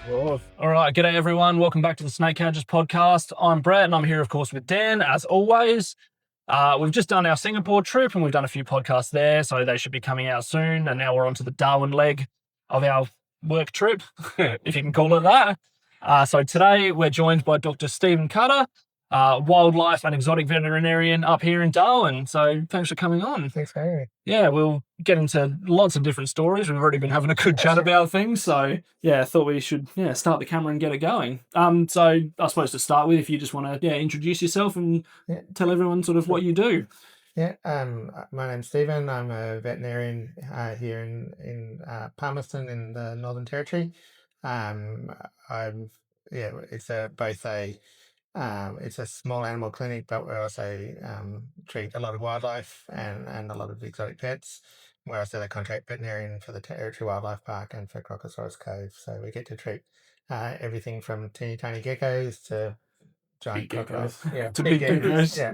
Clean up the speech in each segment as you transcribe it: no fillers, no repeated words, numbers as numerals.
All right, g'day everyone. Welcome back to the Snake Catchers podcast. I'm Brett, and I'm here, of course, with Dan, as always. We've just done our Singapore trip, and we've done a few podcasts there, so they should be coming out soon. And now we're on to the Darwin leg of our work trip, if you can call it that. So today we're joined by Dr. Stephen Cutter, wildlife and exotic veterinarian up here in Darwin. So thanks for coming on. Thanks for having me. Yeah, we'll get into lots of different stories. We've already been having a good chat about things. So, yeah, I thought we should start the camera and get it going. So I suppose to start with, if you just want to introduce yourself and tell everyone sort of what you do. Yeah, my name's Stephen. I'm a veterinarian here in Palmerston in the Northern Territory. It's a small animal clinic, but we also treat a lot of wildlife and a lot of exotic pets. We're also the contract veterinarian for the Territory Wildlife Park and for Crocosaurus Cove. So we get to treat everything from teeny tiny geckos to giant crocodiles. Yeah, To big geckos. Yeah.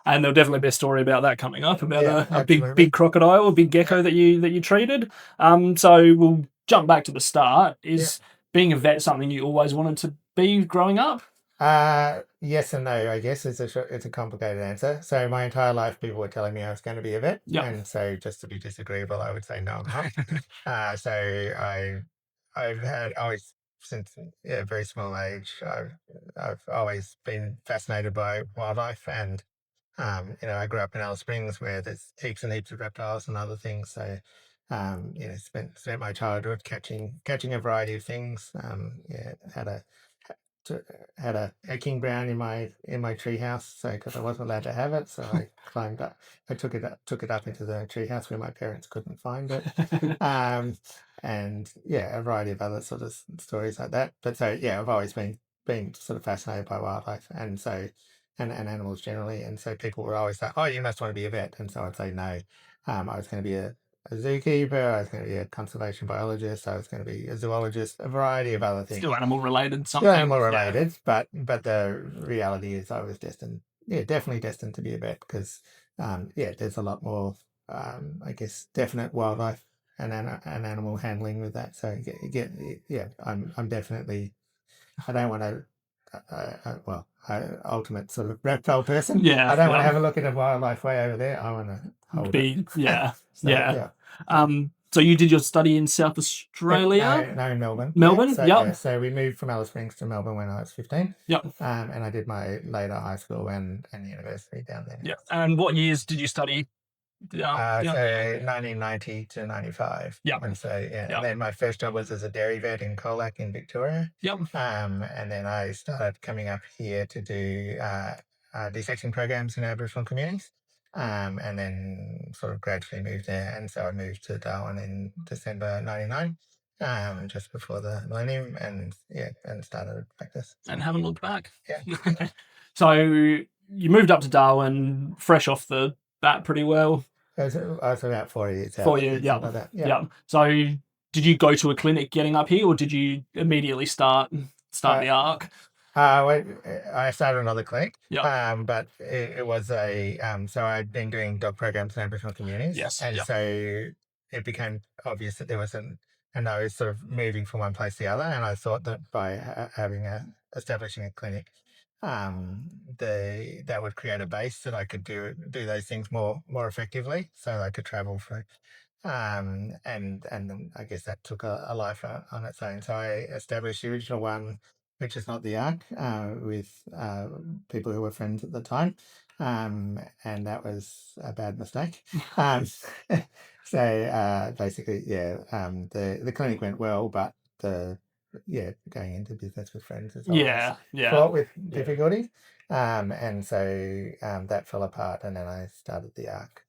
And there'll definitely be a story about that coming up, about a absolutely. big crocodile, a big gecko that you treated. So we'll jump back to the start. Is being a vet something you always wanted to be growing up? Yes and no, I guess. It's a complicated answer. So my entire life, people were telling me I was going to be a vet. Yep. And so just to be disagreeable, I would say no, I'm not. I've had always, since a very small age, I've always been fascinated by wildlife, and I grew up in Alice Springs where there's heaps and heaps of reptiles and other things. So spent my childhood catching a variety of things. Had a king brown in my tree house, so because I wasn't allowed to have it, so I climbed up. I took it up into the tree house where my parents couldn't find it, and a variety of other sort of stories like that. But so I've always been sort of fascinated by wildlife, and so and animals generally, and so people were always like, "Oh, you must want to be a vet," and so I'd say no. I was going to be a zookeeper, I was going to be a conservation biologist, I was going to be a zoologist, a variety of other things. Still animal related, something. Still animal related, but the reality is I was definitely destined to be a vet because, there's a lot more, I guess, definite wildlife and animal handling with that. So I'm definitely, I don't want to, ultimate sort of reptile person. Yeah. I don't want to have a look at a wildlife way over there. I want to hold it. So you did your study in South Australia? No, in Melbourne. Melbourne, So we moved from Alice Springs to Melbourne when I was 15. Yep. And I did my later high school and university down there. Yeah. And what years did you study? So 1990 to 95. Yep. And so and then my first job was as a dairy vet in Colac in Victoria. Yep. And then I started coming up here to do de-section programs in Aboriginal communities. And then sort of gradually moved there, and so I moved to Darwin in December '99, just before the millennium, and started practice. And haven't looked back. Yeah. So you moved up to Darwin, fresh off the bat, pretty well. I was about 4 years. 4 years, yeah. Like that. Yeah. So did you go to a clinic getting up here, or did you immediately start the Ark? I started another clinic, but it was so I'd been doing dog programs in Aboriginal communities, so it became obvious that there was and I was sort of moving from one place to the other, and I thought that by establishing a clinic, that would create a base that I could do those things more effectively, so I could travel for. And then I guess that took a life on its own. So I established the original one, which is not the Ark, with people who were friends at the time, and that was a bad mistake. Basically, the clinic went well, but going into business with friends is always fraught with difficulties. And so that fell apart, and then I started the Ark.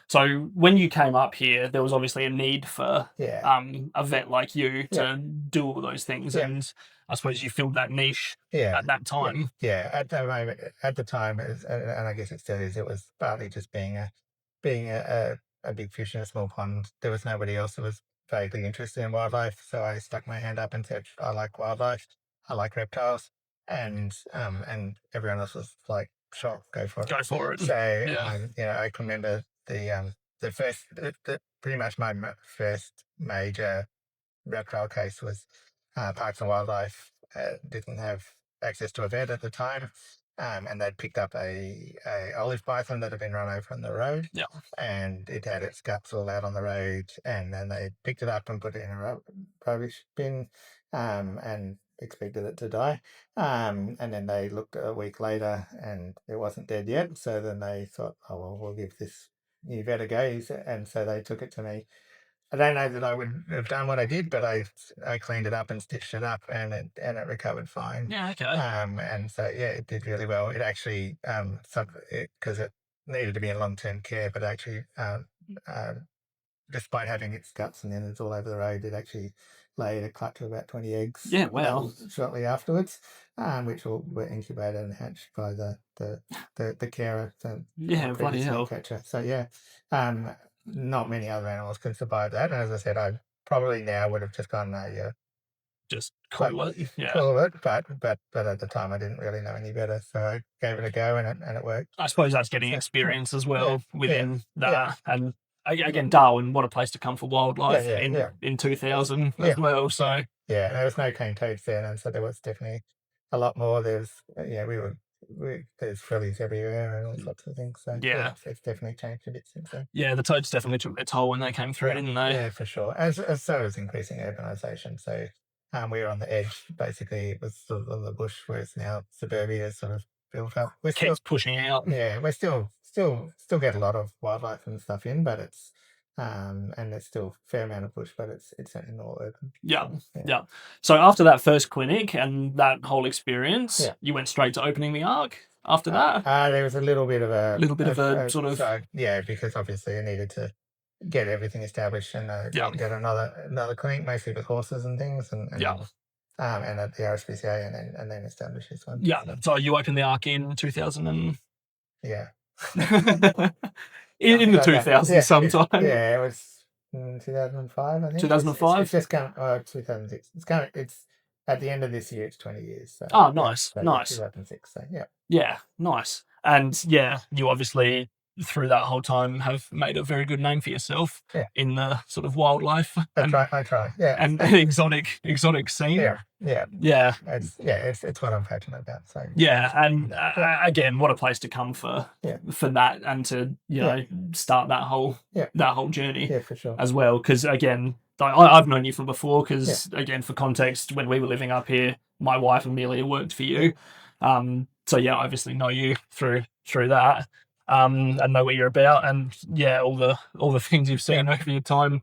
So when you came up here, there was obviously a need for a vet like you to do all those things, and I suppose you filled that niche at that time. At the time, and I guess it still is. It was partly just being a big fish in a small pond. There was nobody else that was vaguely interested in wildlife, so I stuck my hand up and said, "I like wildlife. I like reptiles," and everyone else was like, "Sure, go for it." Go for it. So I can remember the first, pretty much my first major reptile case was Parks and Wildlife didn't have access to a vet at the time. And they'd picked up a olive python that had been run over on the road, Yeah. and it had its guts all out on the road, and then they picked it up and put it in a rubbish bin, and expected it to die. And then they looked a week later, and it wasn't dead yet. So then they thought, oh well, we'll give this new vet a go, and so they took it to me. I don't know that I would have done what I did, but I cleaned it up and stitched it up, and it recovered fine. Yeah, okay. And so yeah, it did really well. It actually because it needed to be in long-term care, but actually despite having its guts and innards all over the road, it actually laid a clutch of about 20 eggs. Yeah, wow. Shortly afterwards, which all were incubated and hatched by the carer. Yeah, bloody hell. Catcher. So yeah, not many other animals can survive that. And as I said, I probably now would have just gone, no, yeah, just cool it. Yeah. Cool it, but at the time I didn't really know any better, so I gave it a go, and it worked. I suppose that's getting experience as well within that. And again, Darwin, what a place to come for wildlife in 2000 as well. So yeah, there was no cane toads then, and so there was definitely a lot more. There's there's frillies everywhere and all sorts of things. So it's definitely changed a bit since then. Yeah, the toads definitely took their toll when they came through, didn't they? Yeah, for sure. As so is increasing urbanisation. So we were on the edge. Basically, it was sort of on the bush, whereas now suburbia is sort of built up. We're still pushing out. Yeah, we're still get a lot of wildlife and stuff in, but it's and there's still a fair amount of bush, but it's certainly more urban. Yeah. So after that first clinic and that whole experience, you went straight to opening the Ark after that? There was a little bit of a sort of because obviously I needed to get everything established and get another clinic, mostly with horses and things, and at the RSPCA, and then establish this one. Yeah. So you opened the Ark in 2000 and in the 2000s sometime. Yeah, it was 2005, I think. 2005? It's just come 2006. It's at the end of this year, it's 20 years. So, nice. 2006, so Yeah, nice. And you obviously through that whole time have made a very good name for yourself in the sort of wildlife. I try. Yeah. And exotic scene. Yeah. It's what I'm passionate about. So and again, what a place to come for that, and to start that whole journey. Yeah, for sure. As well, because again, I've known you from before. Because again, for context, when we were living up here, my wife Amelia worked for you. So obviously know you through that. And know what you're about, and all the things you've seen over your time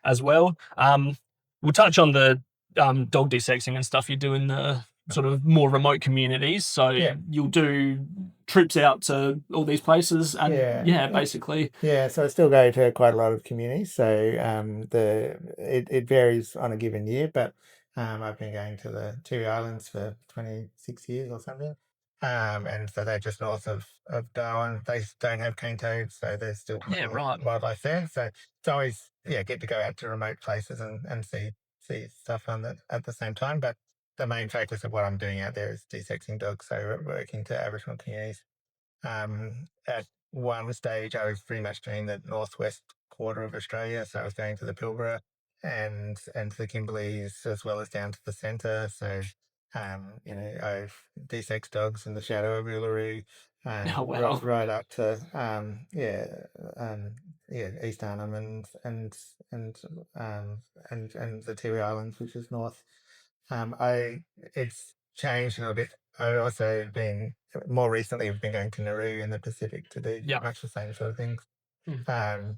as well. We'll touch on the dog desexing and stuff you do in the sort of more remote communities. So you'll do trips out to all these places, and basically. Yeah, so I still go to quite a lot of communities. So it varies on a given year, but I've been going to the Tiwi Islands for 26 years or something. And so they're just north of Darwin. They don't have cane toads, so there's still wildlife there. So it's always get to go out to remote places and see stuff at the same time. But the main focus of what I'm doing out there is desexing dogs. So we're working to Aboriginal communities. At one stage, I was pretty much doing the northwest quarter of Australia. So I was going to the Pilbara and to the Kimberleys, as well as down to the centre. So I've desexed dogs in the shadow of Uluru, right up to East Arnhem and the Tiwi Islands, which is north. It's changed a little bit. I've also been more recently. I've been going to Nauru in the Pacific to do much the same sort of things. So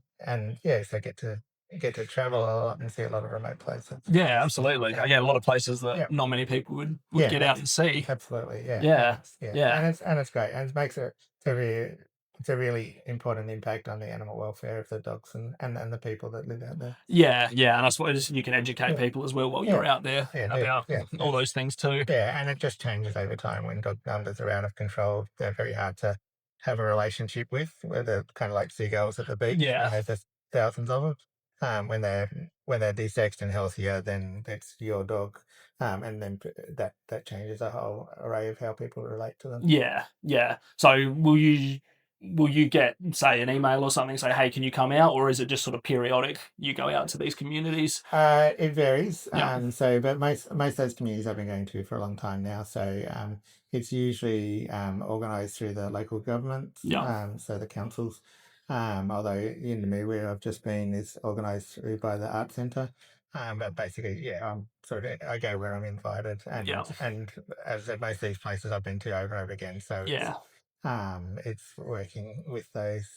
get to travel a lot and see a lot of remote places. Yeah, absolutely. A lot of places that not many people would get out and see. Absolutely, yeah. And it's great, and it makes it's a really important impact on the animal welfare of the dogs and the people that live out there. Yeah, and I suppose you can educate people as well while you're out there about all those things too. Yeah, and it just changes over time. When dog numbers are out of control, they're very hard to have a relationship with. They're kind of like seagulls at the beach. There's thousands of them. When they're desexed and healthier, then it's your dog, and then that changes a whole array of how people relate to them. Yeah. So will you will you get, say, an email or something, say, hey, can you come out? Or is it just sort of periodic? You go out to these communities? It varies. Yeah. But most of those communities I've been going to for a long time now. So it's usually organised through the local governments, Yeah. so the councils. Although in the where I've just been is organised through by the art centre. But basically, yeah, I go where I'm invited, Yeah. and as I said, most of these places I've been to over and over again. So Yeah. it's working with those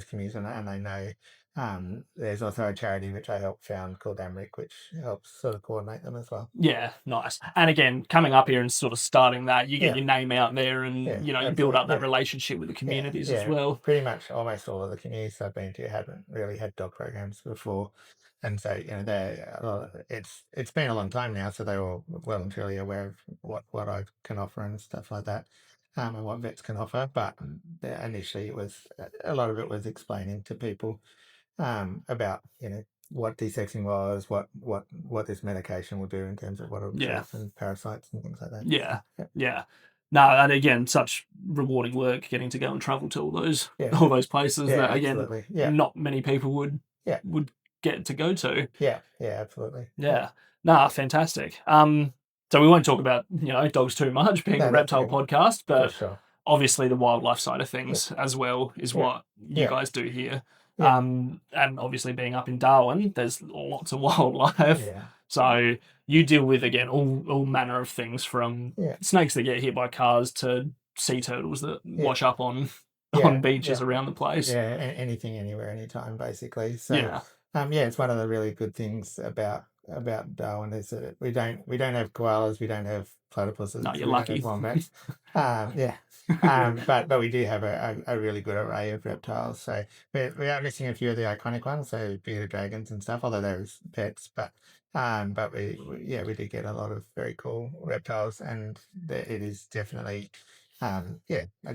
communities, and they know. There's also a charity which I helped found called Amric, which helps sort of coordinate them as well. Yeah, nice. And again, coming up here and sort of starting that, you get Yeah, your name out there, and yeah, you build up absolutely. that Yeah, relationship with the yeah, communities as yeah. well. Pretty much almost all of the communities I've been to haven't really had dog programs before, and so it's been a long time now, so they're all well and truly aware of what I can offer and stuff like that, and what vets can offer. But initially, it was a lot of it was explaining to people about what desexing was, what this medication will do in terms of what it'll Yeah. treat and parasites and things like that. Yeah. Yeah, Yeah. No, and again, such rewarding work getting to go and travel to all those yeah, all those places yeah, that again absolutely. Yeah, not many people yeah, would get to go to. yeah, yeah, absolutely. Yeah. Yeah. Nah, fantastic. So we won't talk about, dogs too much, being a No, that's reptile good podcast, for but sure. obviously the wildlife side of Yeah, things as well is yeah, what you yeah, guys do here. yeah, And obviously being up in Darwin, there's lots of wildlife. yeah, So you deal with again all manner of things from yeah, snakes that get hit by cars to sea turtles that yeah, wash up on yeah, on beaches yeah. around the place. Yeah, anything, anywhere, anytime, basically. So, Yeah. yeah, it's one of the really good things about Darwin is that we don't have koalas, we don't have No, platypuses, you're we don't have lucky. wombats. Yeah, but we do have a really good array of reptiles. So we are missing a few of the iconic ones, so bearded dragons and stuff, although there's pets. But we do get a lot of very cool reptiles, and it is definitely a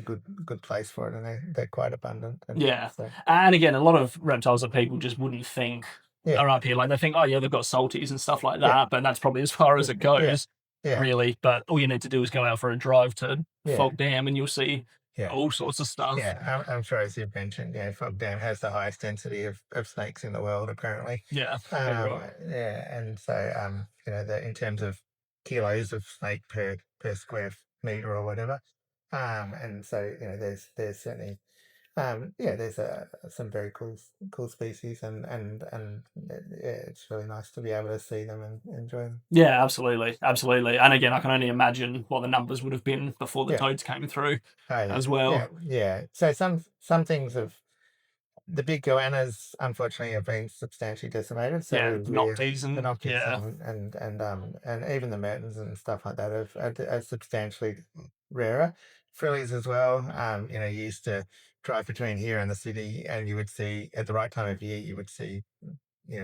good place for it, and they're quite abundant. And Yeah. so And again, a lot of reptiles that people just wouldn't think yeah, are up here. Like they think, oh yeah, they've got salties and stuff like yeah, that, but that's probably as far as it yeah, goes, yeah, really. But all you need to do is go out for a drive to yeah, Fog Dam and you'll see yeah, all sorts of stuff. yeah. I'm sure, as you've mentioned, Fog Dam has the highest density of snakes in the world, apparently. Yeah, very right. Yeah, and so in terms of kilos of snake per square meter or whatever, and so there's certainly there's some very cool species, and yeah, it's really nice to be able to see them and enjoy them. Yeah, absolutely. Absolutely. And again, I can only imagine what the numbers would have been before the Yeah. toads came through Oh yeah. as Yeah. well. Yeah. So some things of the big goannas unfortunately have been substantially decimated. Yeah, So nocties the and noctis yeah, and even the mertens and stuff like that are substantially rarer. Frillies as well. You used to drive between here and the city, and you would see at the right time of year, you would see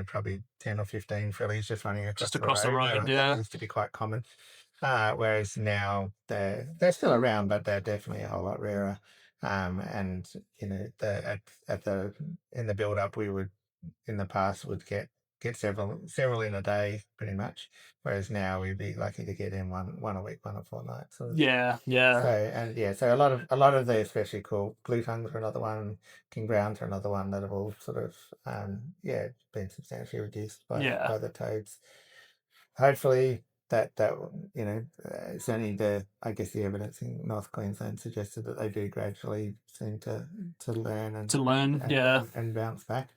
probably 10 or 15 frillies just running across just the across the road. road. That Yeah. used to be quite common. Whereas now they're still around, but they're definitely a whole lot rarer. And at the in the build up, we would in the past would get several in a day, pretty much. Whereas now we'd be lucky to get in one a week, one a fortnight. Yeah. So Yeah. and yeah, so a lot of the especially cool blue tongues are another one, king browns are another one that have all sort of been substantially reduced Yeah. by the toads. Hopefully that certainly I guess the evidence in North Queensland suggested that they do gradually seem to learn To learn. Yeah. and bounce back.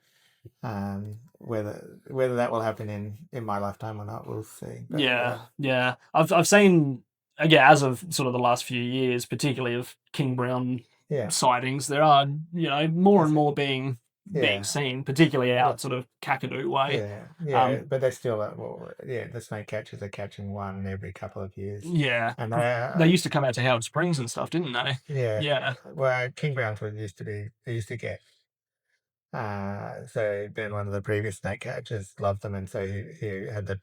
Whether that will happen in my lifetime or not, we'll see. But Yeah, yeah. I've seen again as of sort of the last few years, particularly of king brown yeah, sightings, there are more and that's- more being yeah, seen, particularly yeah. out sort of Kakadu way. Yeah, but they're still the snake catchers are catching one every couple of years, Yeah, and they used to come out to Howard Springs and stuff, didn't they? yeah, Yeah, well, king browns they used to get. So Ben, one of the previous snake catchers, loved them, and so he had the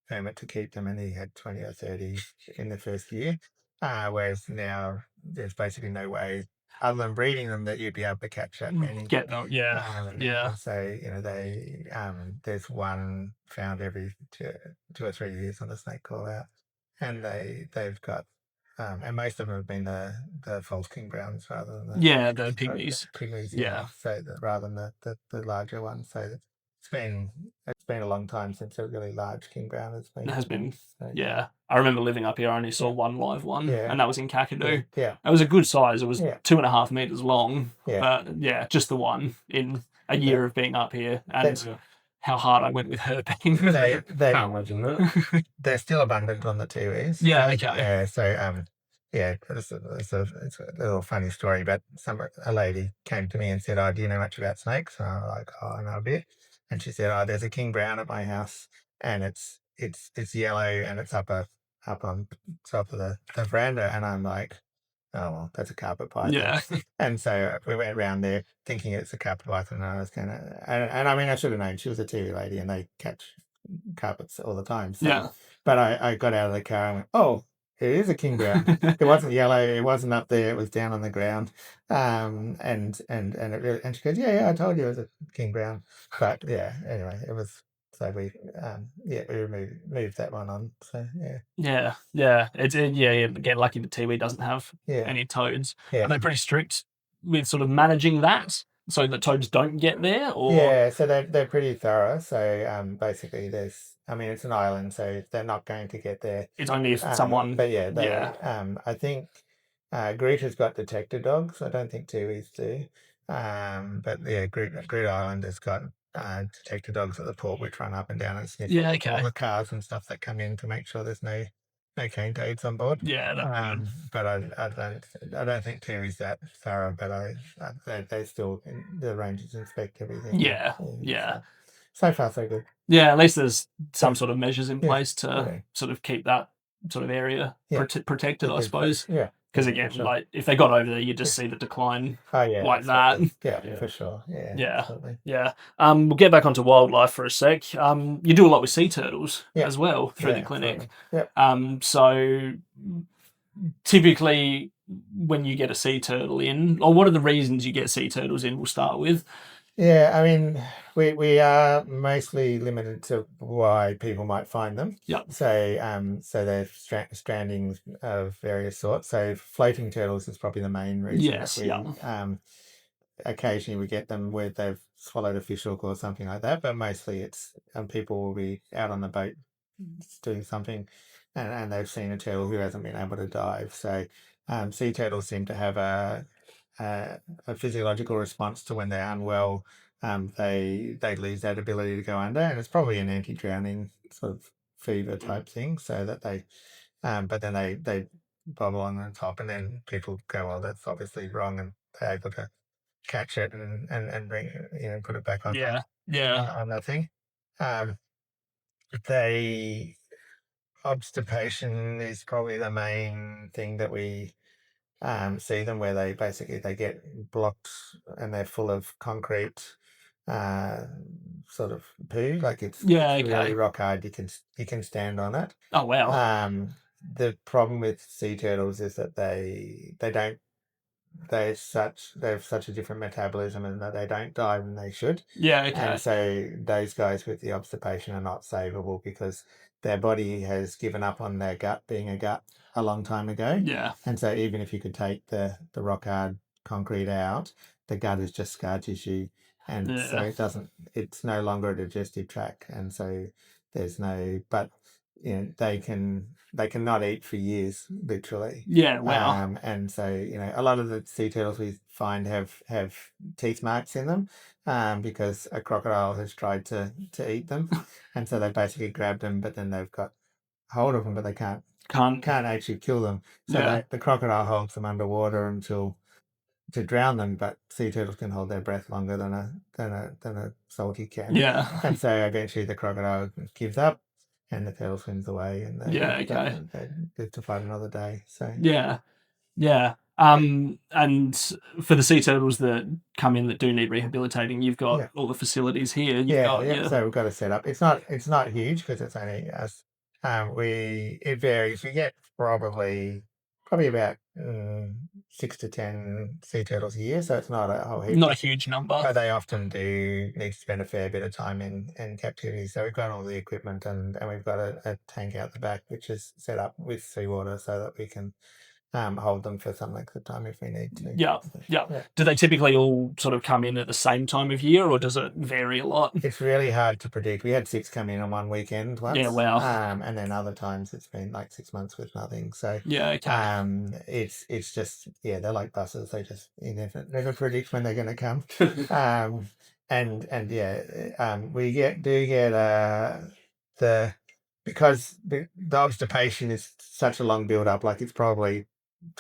permit to keep them, and he had 20 or 30 in the first year. Whereas now there's basically no way other than breeding them that you'd be able to catch that many. get no, yeah, yeah, And so they there's one found every two or 3 years on the snake call out, and they've got and most of them have been the false king browns rather than the pygmies. pygmies, Yeah. So rather than the larger ones. So it's been a long time since a really large king brown has been. It has been. So, Yeah. I remember living up here. I only saw one live one, and that was in Kakadu. Yeah. It was a good size. It was 2.5 meters long. Yeah. But yeah, just the one in a year of being up here, and how hard I went with herping. They can't imagine that. They're still abundant on the Tiwis. Yeah. Okay. Yeah. So it's a little funny story, but a lady came to me and said, "Oh, do you know much about snakes?" And I was like, "Oh, I know a bit." And she said, "Oh, there's a king brown at my house, and it's yellow, and it's up on top of the veranda." And I'm like, "Oh, well, that's a carpet python." Yeah. And so we went around there thinking it's a carpet python, and I was going to, and I mean, I should have known she was a TV lady, and they catch carpets all the time. So, Yeah. but I got out of the car and went, "Oh, it is a king brown." It wasn't yellow. It wasn't up there. It was down on the ground. And it really, and she goes, "Yeah, I told you it was a king brown." But yeah, anyway, it was. So we moved that one on. So Yeah. It's Again, lucky the Tiwi doesn't have any toads. Yeah. Are they pretty strict with sort of managing that so that toads don't get there? Or Yeah, so they're pretty thorough. So basically, it's an island, so they're not going to get there. It's only if someone. But I think Greta's got detector dogs. I don't think Tiwis do. But yeah, Greta Island has got detector dogs at the port, which run up and down and sniff all the cars and stuff that come in to make sure there's no cane toads on board. Yeah. But I don't think Terry's that thorough. But they still, the rangers inspect everything. Yeah. So far so good. Yeah, at least there's some sort of measures in place to sort of keep that sort of area protected, I suppose. Yeah. Because again, like if they got over there, you just see the decline like that. Yeah, for sure. Yeah. Absolutely. Yeah. We'll get back onto wildlife for a sec. You do a lot with sea turtles as well through the clinic. So typically when you get a sea turtle in, or what are the reasons you get sea turtles in, we'll start with. Yeah, I mean, we are mostly limited to why people might find them. Yep. So they're strandings of various sorts. So floating turtles is probably the main reason. Yes. Occasionally we get them where they've swallowed a fish hook or something like that, but mostly it's people will be out on the boat doing something, and they've seen a turtle who hasn't been able to dive. So sea turtles seem to have a physiological response to when they're unwell. They lose that ability to go under, and it's probably an anti-drowning sort of fever type thing. So that but then they bobble on the top, and then people go, "Well, that's obviously wrong," and they're able to catch it and bring put it back on. On that thing. Obstipation is probably the main thing that we see them, where they get blocked and they're full of concrete sort of poo, like it's really rock hard. You can stand on it. Oh wow. The problem with sea turtles is that they have such a different metabolism, and that they don't die when they should. And so those guys with the obstipation are not savable because their body has given up on their gut being a gut a long time ago. And so even if you could take the rock hard concrete out, the gut is just scar tissue, and so it's no longer a digestive tract, and so there's no. But they cannot eat for years, literally. Wow. And so a lot of the sea turtles we find have teeth marks in them, because a crocodile has tried to eat them, and so they basically grabbed them, but then they've got hold of them, but they can't actually kill them. So the crocodile holds them underwater to drown them, but sea turtles can hold their breath longer than a salty can. And so eventually the crocodile gives up, and the turtle swims away, and they live to fight another day. So and for the sea turtles that come in that do need rehabilitating, you've got all the facilities here. So we've got a setup. It's not huge because it's only us. It varies. We get probably about 6 to 10 sea turtles a year, so it's not a whole heap. Not a huge number. But they often do need to spend a fair bit of time in captivity. So we've got all the equipment, and we've got a tank out the back which is set up with seawater so that we can hold them for some length of time if we need to. Yeah, So, yeah. Do they typically all sort of come in at the same time of year, or does it vary a lot? It's really hard to predict. We had 6 come in on one weekend once. Yeah, wow. And then other times it's been like 6 months with nothing. So Yeah, okay. it's just they're like buses. They just you never predict when they're going to come. We do get the because the obstipation is such a long build up. Like it's probably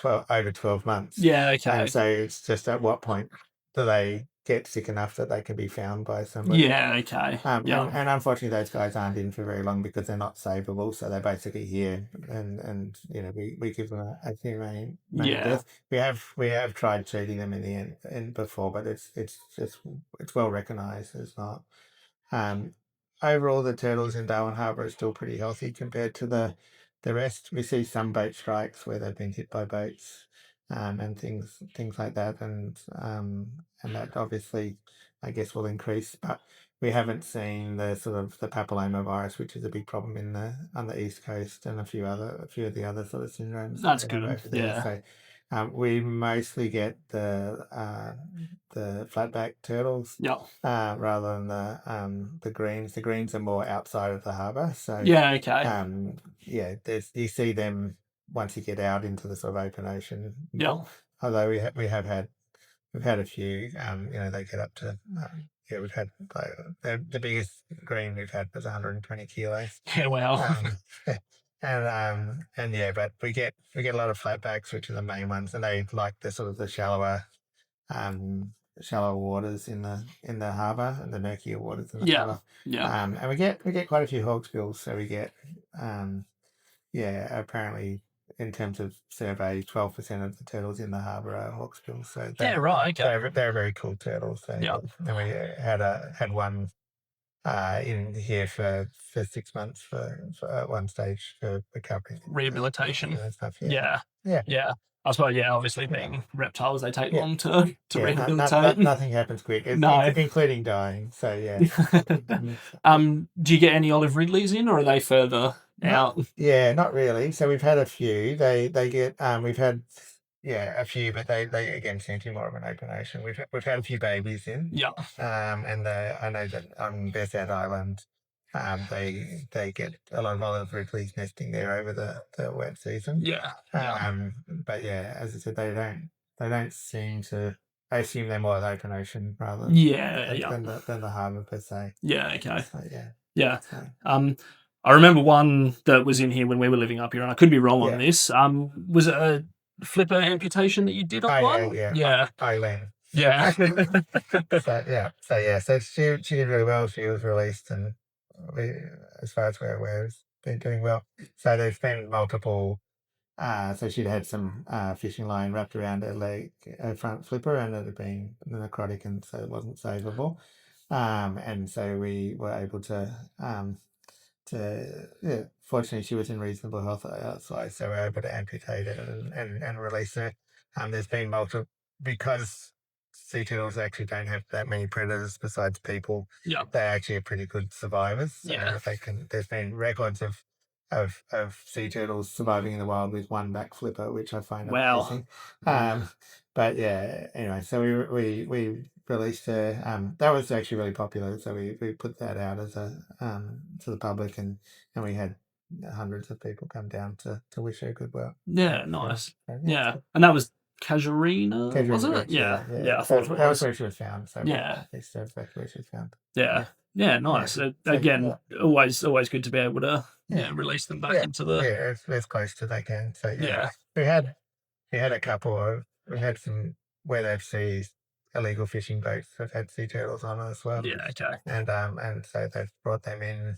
over 12 months. Yeah, okay. And so it's just at what point do they get sick enough that they can be found by somebody? Yeah, okay. Yeah. And unfortunately, those guys aren't in for very long because they're not savable. So they're basically here, and we give them a humane Yeah. death. We have tried treating them in the end before, but it's well recognised. It's not. Overall, the turtles in Darwin Harbour are still pretty healthy compared to the rest. We see some boat strikes where they've been hit by boats, and things like that, and that obviously, I guess, will increase. But we haven't seen the sort of the papillomavirus, which is a big problem on the East Coast, and a few of the other sort of syndromes. That's that we have good. over there. Yeah. So we mostly get the flatback turtles, rather than the greens. The greens are more outside of the harbour, so Yeah, okay. you see them once you get out into the sort of open ocean. Yeah. Although we've had a few. They get up to we've had the biggest green we've had was 120 kilos. Yeah, wow. But we get a lot of flatbacks, which are the main ones, and they like the sort of the shallower waters in the harbour and the murkier waters in the harbour. Yeah. And we get quite a few hawksbills, so we get apparently in terms of survey, 12% of the turtles in the harbour are hawksbills. So right. Okay. they're very cool turtles. So, and we had one in here for 6 months for at one stage for recovery Rehabilitation. and stuff. Yeah. I suppose, obviously being reptiles, they take long to rehabilitate. Nothing happens quick, including dying. So, do you get any olive ridleys in, or are they further out? Yeah, not really. So we've had a few. They get we've had a few, but they again seem to be more of an open ocean. We've had a few babies in. Yeah. And I know that on Bayside Island, they get a lot of olive ridleys nesting there over the wet season. Yeah. But as I said, they don't seem to. I assume they're more open ocean rather than the harbour per se. Yeah. Okay. So, So. I remember one that was in here when we were living up here, and I could be wrong on this. Was it a flipper amputation that you did on one? Yeah. Eileen. Yeah. So she did really well. She was released, and as far as we're aware, has been doing well. So there's been multiple. So she'd had some fishing line wrapped around her leg, her front flipper, and it had been necrotic, and so it wasn't savable. And so we were able to fortunately she was in reasonable health outside, so we're able to amputate it and release her. There's been multiple, because sea turtles actually don't have that many predators besides people. They're actually pretty good survivors. So there's been records of sea turtles surviving in the wild with one back flipper, which I find amazing. But anyway, so we released her. That was actually really popular, so we put that out as a to the public, and we had hundreds of people come down to wish her good work. Yeah, nice. And that was Casuarina, wasn't it? Yeah. I thought that was where she was found. So it's where she was found. Yeah, nice. Again, always good to be able to release them back into the as close as they can. So we had a couple. We had some where they've seized illegal fishing boats that had sea turtles on it as well. Yeah, okay. And so they've brought them in.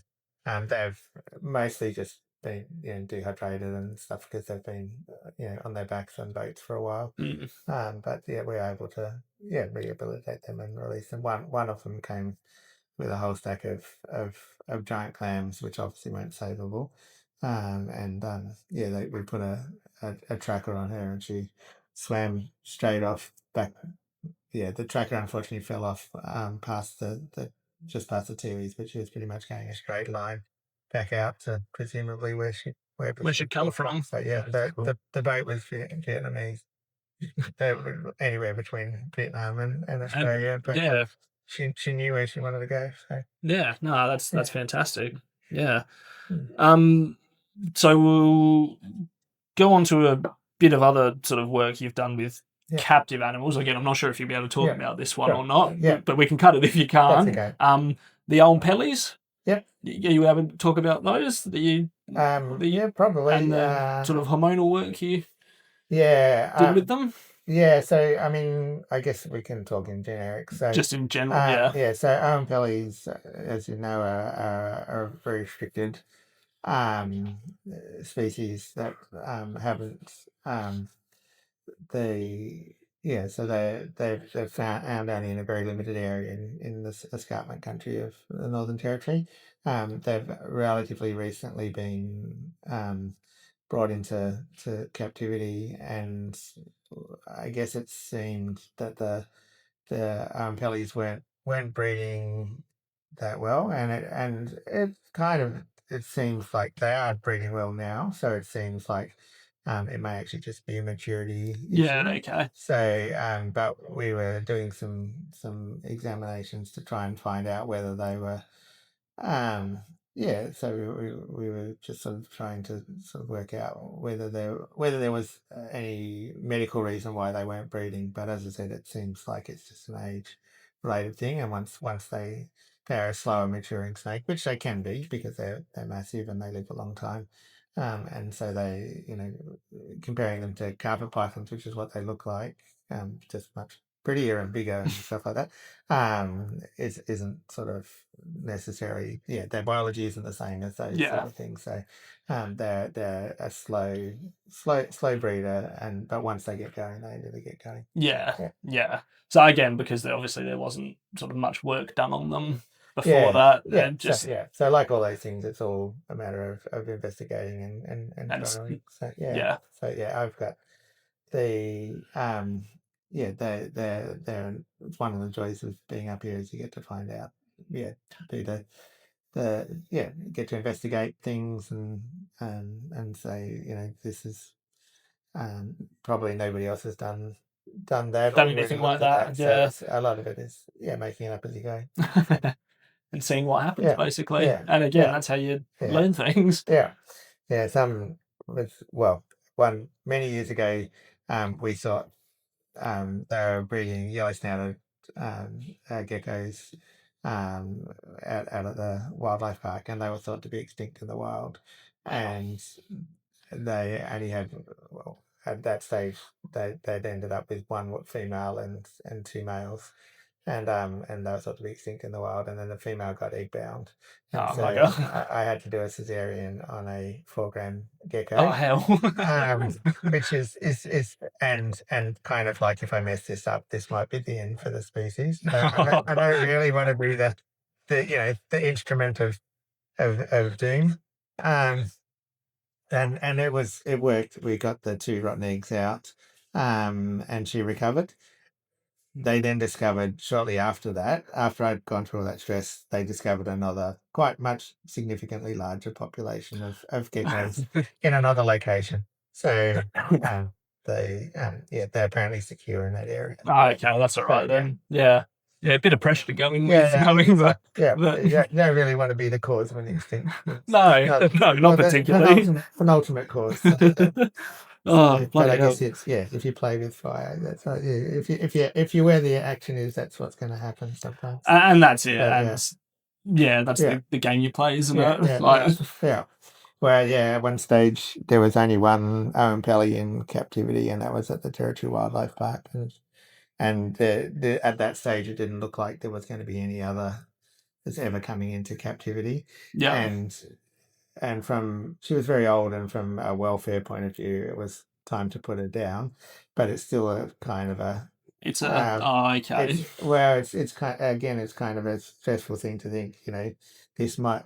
They've mostly just been dehydrated and stuff because they've been on their backs on boats for a while. But we're able to rehabilitate them and release them. One of them came with a whole stack of giant clams, which obviously weren't savable. We put a tracker on her, and she swam straight off back. The tracker unfortunately fell off past just past the Tiwis, but she was pretty much going a straight line back out to presumably where she where she come from. So yeah, the boat was Vietnamese. They were anywhere between Vietnam and Australia, but Yeah, she knew where she wanted to go. So yeah, no, that's fantastic. Yeah. Mm. So we'll go on to a bit of other sort of work you've done with Yeah. captive animals. Again, I'm not sure if you'll be able to talk Yeah. about this one Sure. or not, Yeah. but we can cut it if you can't. That's okay. The old pellies. Yep. You able to talk about those? Yeah, probably. And the sort of hormonal work you did with them? Yeah, so I mean, I guess we can talk in generic. So Just in general, yeah. yeah. So pellies, as you know, are very restricted species that haven't they yeah. So they're found only in a very limited area in the escarpment country of the Northern Territory. They've relatively recently been brought into captivity, and I guess it seemed that the pellies weren't breeding that well, and it kind of it seems like they are breeding well now. So it seems like it may actually just be a maturity Yeah, issue. okay. So but we were doing some examinations to try and find out whether they were yeah, so we were just sort of trying to sort of work out whether there was any medical reason why they weren't breeding. But as I said, it seems like it's just an age related thing, and once they're a slower maturing snake, which they can be because they're massive and they live a long time. And so they, comparing them to carpet pythons, which is what they look like, just much prettier and bigger and stuff like that, isn't sort of necessary. Yeah, their biology isn't the same as those sort of things. So they're a slow breeder, but once they get going, they really get going. Yeah. So again, because there wasn't sort of much work done on them before that. Yeah. Just so like all those things, it's all a matter of investigating and trying. So yeah. So yeah, I've got the they're it's one of the joys of being up here is you get to find out, do get to investigate things and say, this is probably nobody else has done that done anything like that. So a lot of it is making it up as you go. And seeing what happens basically. And again, that's how you learn things. Some with many years ago, we thought they were breeding yellow-snouted geckos out at the wildlife park, and they were thought to be extinct in the wild. And they only had, at that stage, they'd ended up with one female and two males. And they were thought to be extinct in the wild, and then the female got egg bound. And my God. I had to do a cesarean on a 4-gram gecko. Oh hell! Which is and kind of like, if I mess this up, this might be the end for the species. I don't really want to be the instrument of doom. And it worked. We got the 2 rotten eggs out, and she recovered. They then discovered shortly after that, after I'd gone through all that stress, they discovered another quite much significantly larger population of geckos in another location. So they're apparently secure in that area. Oh, okay, that's all right then. Yeah, a bit of pressure to go in with knowing that. You don't really want to be the cause of an extinction. No, not particularly. An ultimate cause. But I guess it's if you play with fire, that's right. Yeah, if you where the action is, that's what's going to happen sometimes. And that's it. That's the game you play, isn't it? Well, at one stage there was only one pelly in captivity, and that was at the Territorian Wildlife Park. And at that stage, it didn't look like there was going to be any other that's ever coming into captivity. Yeah. And she was very old, and from a welfare point of view, it was time to put her down. But it's still a kind of a. It's okay. It's kind of a stressful thing to think. This might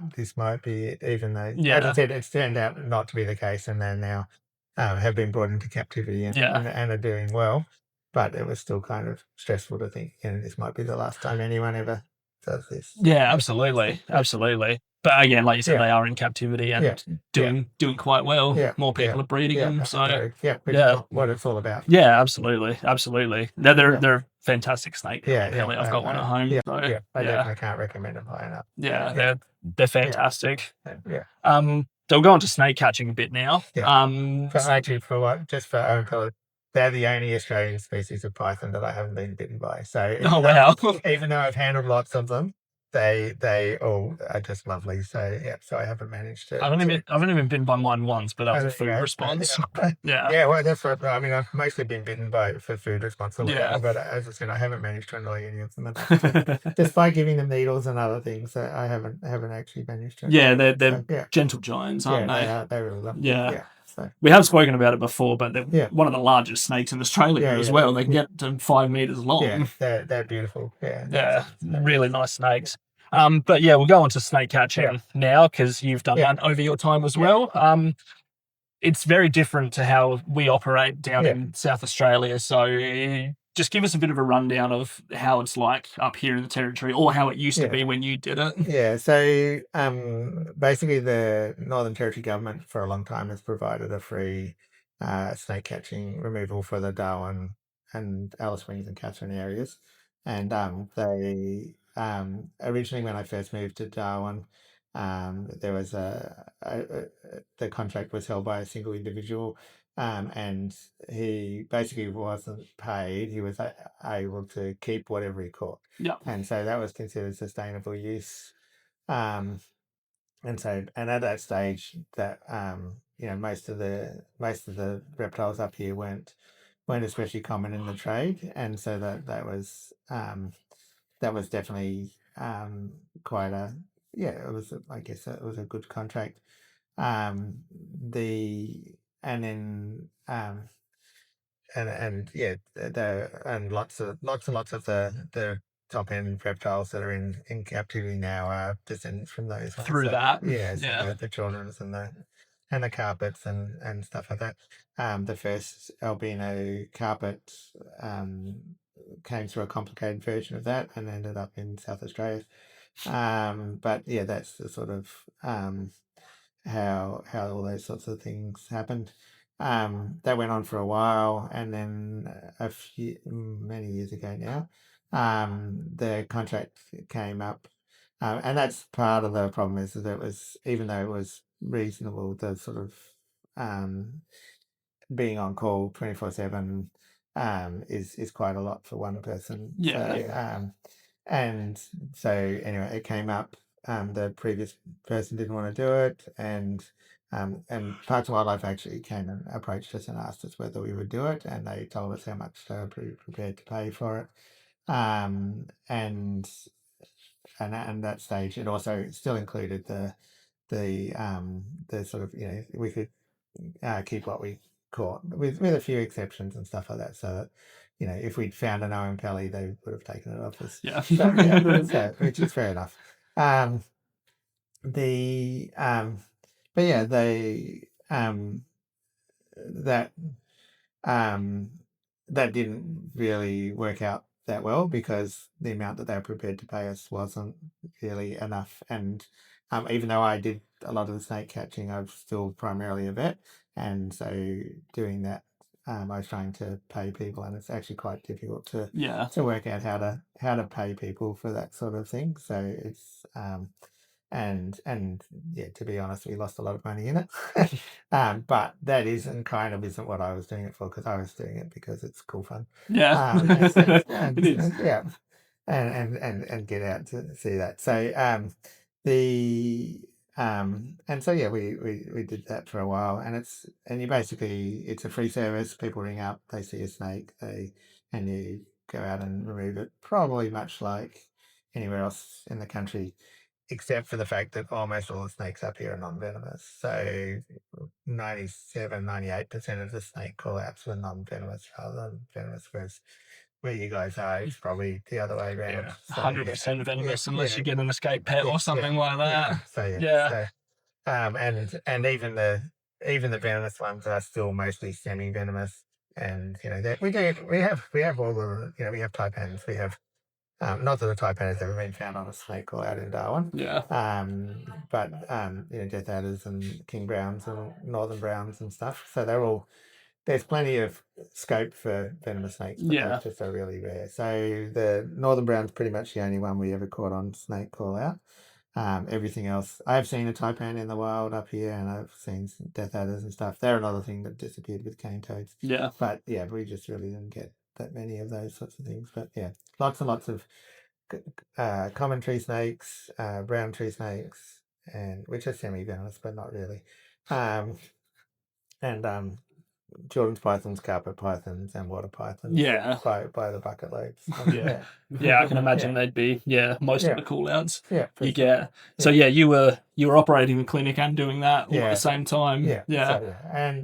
be it, even though, as I said, it's turned out not to be the case, and they now have been brought into captivity and are doing well. But it was still kind of stressful to think, this might be the last time anyone ever does this. Yeah, absolutely. But again, like you said, Yeah. they are in captivity and doing quite well. Yeah. More people are breeding them. So which is what it's all about. yeah, absolutely. They're fantastic snake. Really, I've got one at home. I So definitely can't recommend them high enough. They're fantastic. Yeah. So we'll go on to snake catching a bit now. Just for own color, they're the only Australian species of python that I haven't been bitten by. So wow. Even though I've handled lots of them, they all are just lovely. So so I haven't managed to. I've only been bitten by mine once, but that was a food response. Well, that's what I mean. I've mostly been bitten for food response, but as I said, I haven't managed to annoy any of them. Just by giving them needles and other things, I haven't actually managed to. They're gentle giants, aren't they? They really love. So. We have spoken about it before, but they're one of the largest snakes in Australia as well. They can get to 5 meters long. Yeah, they're beautiful. Really nice snakes. But we'll go on to snake catching now because you've done that over your time as well. It's very different to how we operate down in South Australia. So just give us a bit of a rundown of how it's like up here in the Territory, or how it used to be when you did it. Yeah, so basically the Northern Territory government for a long time has provided a free snake catching removal for the Darwin and Alice Springs and Katherine areas. And they originally, when I first moved to Darwin, there was the contract was held by a single individual, and he basically wasn't paid. He was able to keep whatever he caught. And so that was considered sustainable use. And at that stage, that most of the reptiles up here weren't especially common in the trade, and so that was definitely quite a it was, I guess it was a good contract. Lots and lots of the top end reptiles that are in captivity now are descendants from those ones. Through that. The children's and the carpets and stuff like that. The first albino carpet came through a complicated version of that and ended up in South Australia. But that's the sort of how all those sorts of things happened. That went on for a while, and then many years ago now, the contract came up, and that's part of the problem is that it was, even though it was reasonable, the sort of being on call 24/7 is quite a lot for one person. And so anyway, it came up. The previous person didn't want to do it, and Parks and Wildlife actually came and approached us and asked us whether we would do it, and they told us how much they were prepared to pay for it. And that stage, it also still included the sort of, we could keep what we caught with a few exceptions and stuff like that. So that, if we'd found an Owen Pelly, they would have taken it off us. So, which is fair enough. That didn't really work out that well because the amount that they were prepared to pay us wasn't really enough. And even though I did a lot of the snake catching, I'm still primarily a vet, and so doing that, I was trying to pay people, and it's actually quite difficult to work out how to pay people for that sort of thing. So it's to be honest, we lost a lot of money in it. But that isn't what I was doing it for, because I was doing it because it's cool fun. And get out to see that. So we did that for a while, and it's a free service. People ring up, they see a snake, and you go out and remove it, probably much like anywhere else in the country, except for the fact that almost all the snakes up here are non-venomous. So 97-98% of the snake call-outs were non-venomous rather than venomous, whereas where you guys are, it's probably the other way around. 100% venomous unless you get an escape pet or something like that. And even the venomous ones are still mostly semi-venomous, and we have all the we have taipans, we have Not that the taipan has ever been found on a snake call out in Darwin. Yeah. But death adders and king browns and northern browns and stuff. So they're all, there's plenty of scope for venomous snakes, but Yeah. they just are really rare. So the northern brown's pretty much the only one we ever caught on snake call out. Everything else, I've seen a taipan in the wild up here, and I've seen some death adders and stuff. They're another thing that disappeared with cane toads. Yeah. But yeah, we just really didn't get that many of those sorts of things. But yeah, lots and lots of common tree snakes, brown tree snakes, and which are semi-venomous, but not really. And children's pythons, carpet pythons, and water pythons. Yeah. By the bucket loads. Yeah. Yeah, I can imagine they'd be most Yeah. of the call outs Yeah. you get. So yeah, you were operating the clinic and doing that all at Yeah. the same time. Yeah. Yeah. So,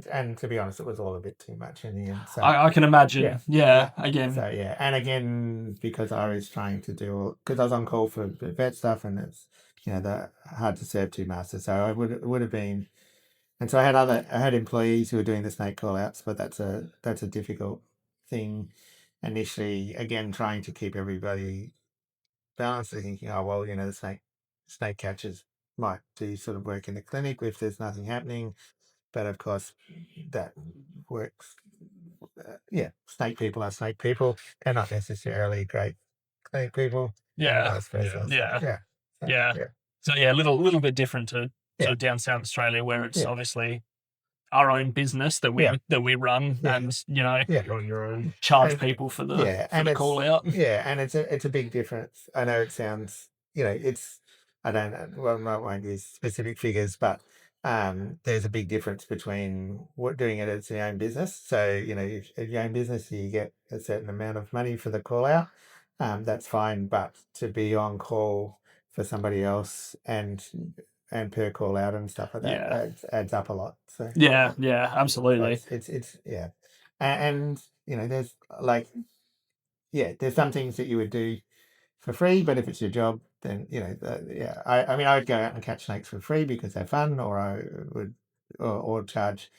and to be honest, it was all a bit too much in the end. So I can imagine. Yeah. Yeah. Again. so yeah, and again because I was trying to do, because I was on call for vet stuff, and it's the hard to serve two masters. So I would have been, and so I had employees who were doing the snake call outs, but that's a difficult thing initially. Again, trying to keep everybody balanced, thinking, oh well, the snake catchers might do sort of work in the clinic if there's nothing happening, but of course that works. Snake people are snake people. They're not necessarily great clinic people. Yeah. And vice versa. Yeah. Yeah. So yeah, a little bit different to sort of down South Australia, where it's obviously our own business that we run, and You're on your own, charge people for the call out. Yeah, and it's a big difference. I know it sounds, it's, I don't know, well, I won't use specific figures, but there's a big difference between doing it as your own business. So if your own business, you get a certain amount of money for the call out. That's fine, but to be on call for somebody else and per call out and stuff like that adds up a lot. So yeah, absolutely. It's and there's there's some things that you would do for free, but if it's your job, then I mean I would go out and catch snakes for free because they're fun, or I would or charge.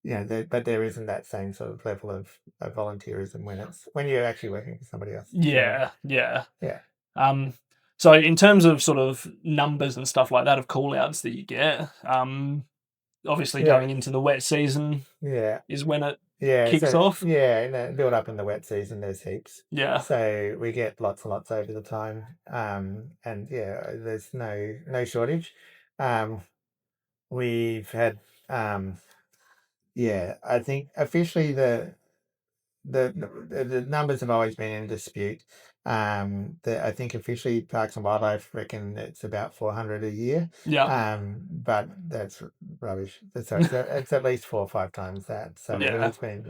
But there isn't that same sort of level of volunteerism when you're actually working for somebody else. Yeah. So, so in terms of sort of numbers and stuff like that of call outs that you get, obviously going into the wet season is when it kicks off. Yeah, in the build up in the wet season, there's heaps. Yeah. So we get lots and lots over the time. And there's no shortage. We've had I think officially the numbers have always been in dispute. I think officially Parks and Wildlife reckon it's about 400 a year. Yeah. But that's rubbish. So it's at least 4 or 5 times that. So it's been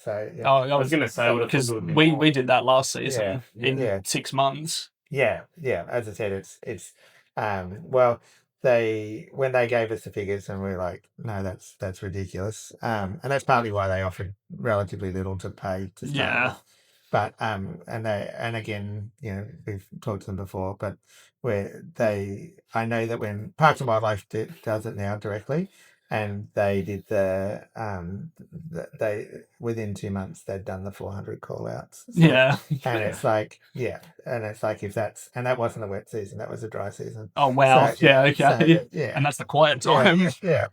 So Oh, I was going to say, because we did that last season in 6 months. Yeah. As I said, it's when they gave us the figures, and we were like, no, that's ridiculous. And that's partly why they offered relatively little to pay to start with. But and again, we've talked to them before, but I know that when Parks and Wildlife does it now directly, and they did they within 2 months they'd done the 400 call outs. And it's like if that wasn't a wet season, that was a dry season. Oh wow. So, okay. So, and that's the quiet time. So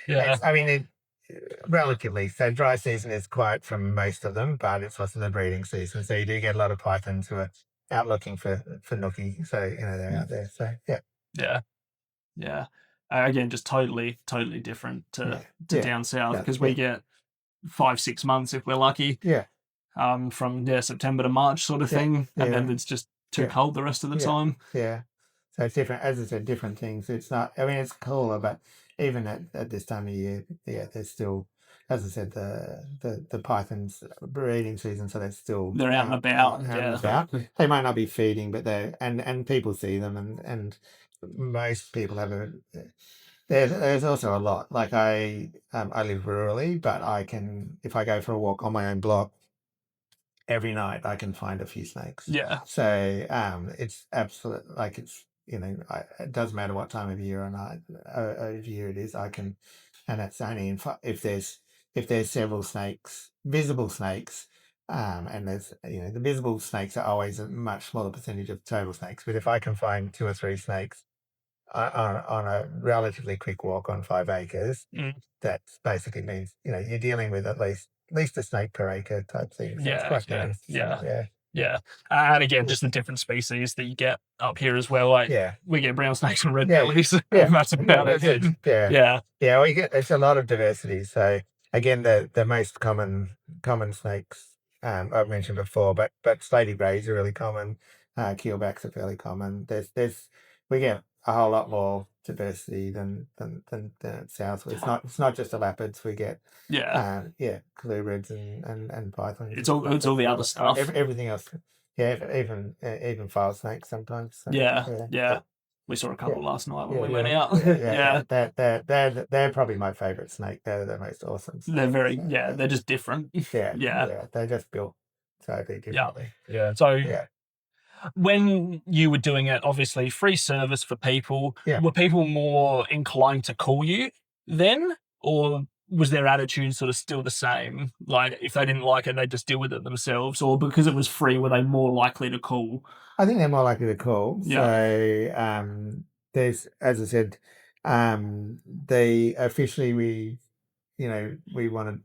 I mean relatively, so dry season is quiet from most of them, but it's also the breeding season, so you do get a lot of pythons who are out looking for nookie, so they're out there. So again, just totally different to down south, because we get 5-6 months if we're lucky. From September to March sort of thing, and then it's just too cold the rest of the time. So it's different, as I said, different things. It's not, I mean, it's cooler, but even at this time of year, there's still, as I said, the pythons breeding season, so they're out and about. They might not be feeding, but and people see them, and most people have there's also a lot. Like I live rurally, but if I go for a walk on my own block, every night I can find a few snakes. So it's absolute, like it's it doesn't matter what time of year or night of year it is. I can, and that's only if there's several snakes, visible snakes, And there's, the visible snakes are always a much smaller percentage of total snakes. But if I can find 2 or 3 snakes on a relatively quick walk on 5 acres, that basically means, you're dealing with at least a snake per acre type thing. So it's quite nice. Yeah. And again, just the different species that you get up here as well. Like, we get brown snakes and red bellies. That's about it. Yeah. We get, there's a lot of diversity. So again, the most common snakes I've mentioned before, but slaty greys are really common. Keelbacks are fairly common. We get a whole lot more diversity than south. It's not just the leopards. We get colubrids and pythons. It's all the other stuff. Everything else. Even file snakes sometimes. So, we saw a couple last night when we went out. They're probably my favorite snake. They're the most awesome. They're very they're just different. They're just built totally differently. So when you were doing it, obviously free service for people. Were people more inclined to call you then, or was their attitude sort of still the same? Like, if they didn't like it, they'd just deal with it themselves, or because it was free, were they more likely to call? I think they're more likely to call. So there's, as I said, they officially we wanted.